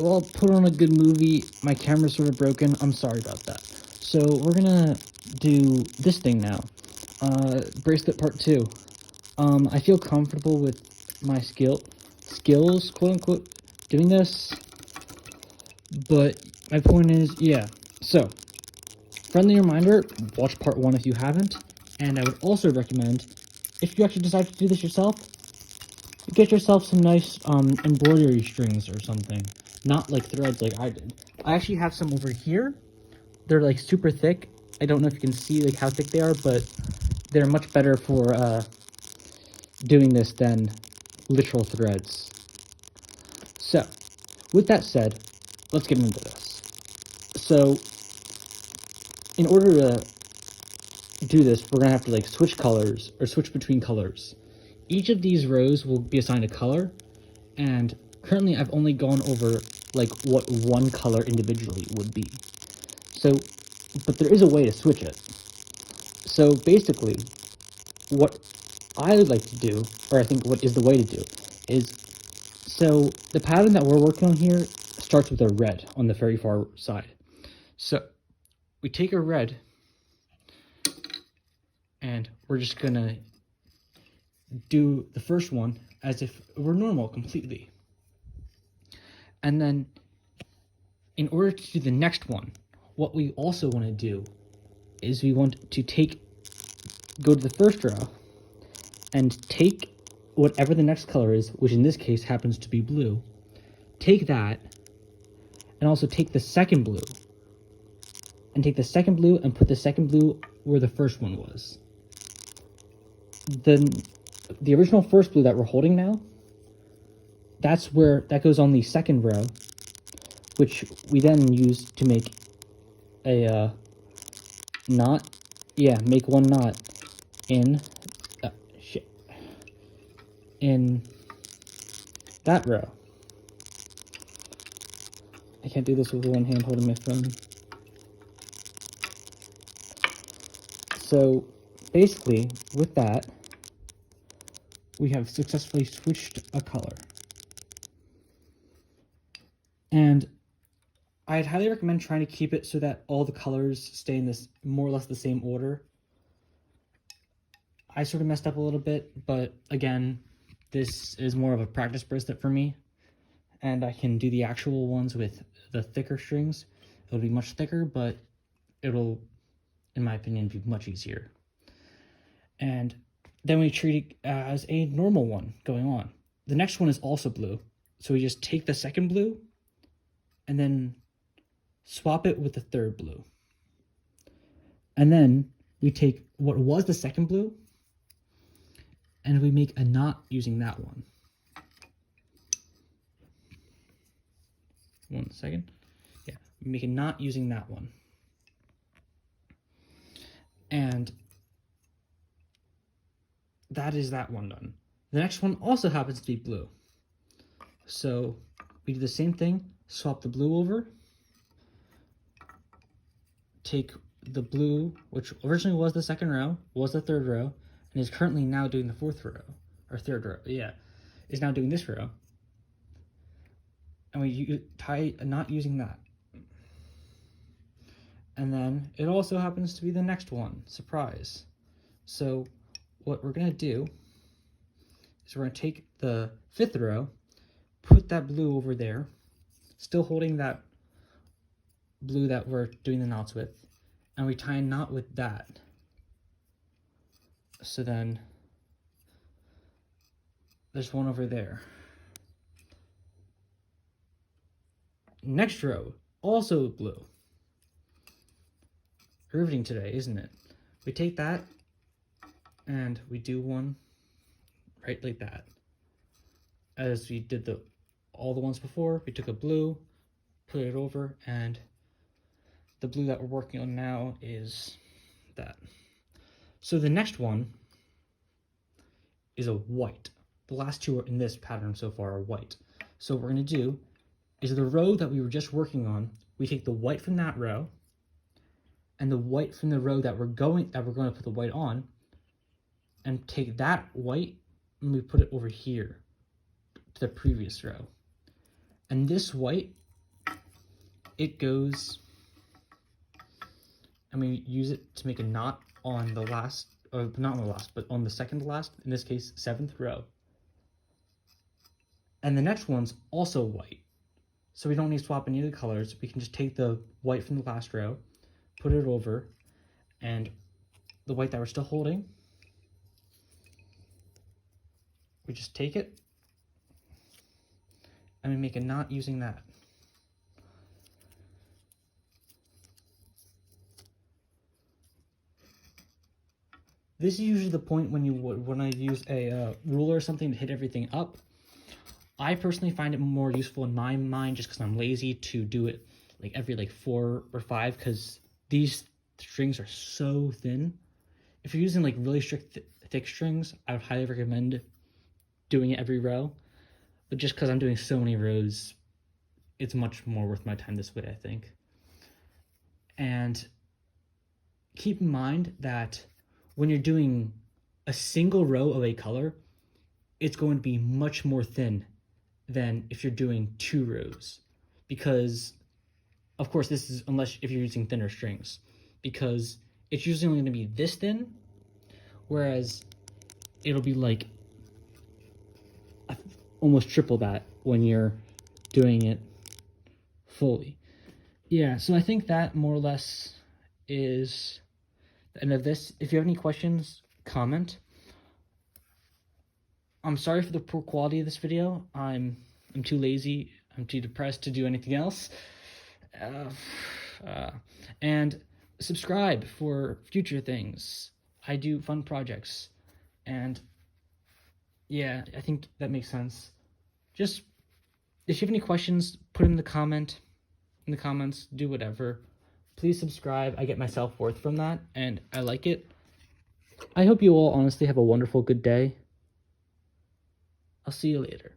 well, put on a good movie. My camera's sort of broken. I'm sorry about that. So we're gonna do this thing now. Bracelet part 2. I feel comfortable with my skills, quote unquote, doing this. But my point is, yeah. So, friendly reminder, watch part 1 if you haven't. And I would also recommend, if you actually decide to do this yourself, get yourself some nice embroidery strings or something. Not like threads like I did. I actually have some over here. They're like super thick. I don't know if you can see like how thick they are, but they're much better for doing this than literal threads. So, with that said, let's get into this. So, in order to do this, we're gonna have to like switch colors or switch between colors. Each of these rows will be assigned a color, and currently I've only gone over like what one color individually would be. So, but there is a way to switch it. So basically, what I would like to do, or I think what is the way to do, is, so the pattern that we're working on here starts with a red on the very far side. So we take a red, and we're just gonna do the first one as if we're normal completely. And then in order to do the next one, what we also want to do is we want to go to the first row and take whatever the next color is, which in this case happens to be blue. Take that, and also take the second blue, and take the second blue and put the second blue where the first one was. The original first blue that we're holding now, that goes on the second row, which we then use to make a knot. Yeah, make one knot in in that row. I can't do this with one hand holding my phone. So basically, with that, we have successfully switched a color. And I'd highly recommend trying to keep it so that all the colors stay in this more or less the same order. I sort of messed up a little bit, but again, this is more of a practice bracelet for me, and I can do the actual ones with the thicker strings. It'll be much thicker, but it'll, in my opinion, be much easier. And then we treat it as a normal one going on. The next one is also blue, so we just take the second blue and then swap it with the third blue. And then we take what was the second blue and we make a knot using that one. One second. Yeah, we make a knot using that one. And that is that one done. The next one also happens to be blue. So we do the same thing, swap the blue over, take the blue, which originally was the second row, was the third row, and is currently now doing the fourth row, or third row, yeah, is now doing this row. And we tie a knot using that. And then it also happens to be the next one, surprise. So what we're gonna do is we're gonna take the fifth row, put that blue over there, still holding that blue that we're doing the knots with, and we tie a knot with that. So then there's one over there. Next row, also blue. Riveting today, isn't it? We take that and we do one right like that. As we did all the ones before, we took a blue, put it over, and the blue that we're working on now is that. So the next one is a white. The last two in this pattern so far are white. So what we're gonna do is the row that we were just working on, we take the white from that row and the white from the row that we're going to put the white on, and take that white and we put it over here to the previous row. And this white it goes, and we use it to make a knot on the last, or not on the last, but on the second to last, in this case, 7th row. And the next one's also white. So we don't need to swap any of the colors. We can just take the white from the last row, put it over, and the white that we're still holding, we just take it, and we make a knot using that. This is usually the point when you would want to use a ruler or something to hit everything up. I personally find it more useful in my mind just because I'm lazy to do it like every 4 or 5, because these strings are so thin. If you're using like really strict thick strings, I would highly recommend doing it every row. But just because I'm doing so many rows, it's much more worth my time this way, I think. And keep in mind that when you're doing a single row of a color, it's going to be much more thin than if you're doing 2 rows. Because, of course, this is unless if you're using thinner strings, because it's usually only going to be this thin, whereas it'll be like almost triple that when you're doing it fully. Yeah, so I think that more or less is the end of this. If you have any questions, comment. I'm sorry for the poor quality of this video. I'm too lazy. I'm too depressed to do anything else. And subscribe for future things. I do fun projects. And yeah, I think that makes sense. Just, if you have any questions, put them in the comments, do whatever. Please subscribe. I get my self-worth from that, and I like it. I hope you all honestly have a wonderful good day. I'll see you later.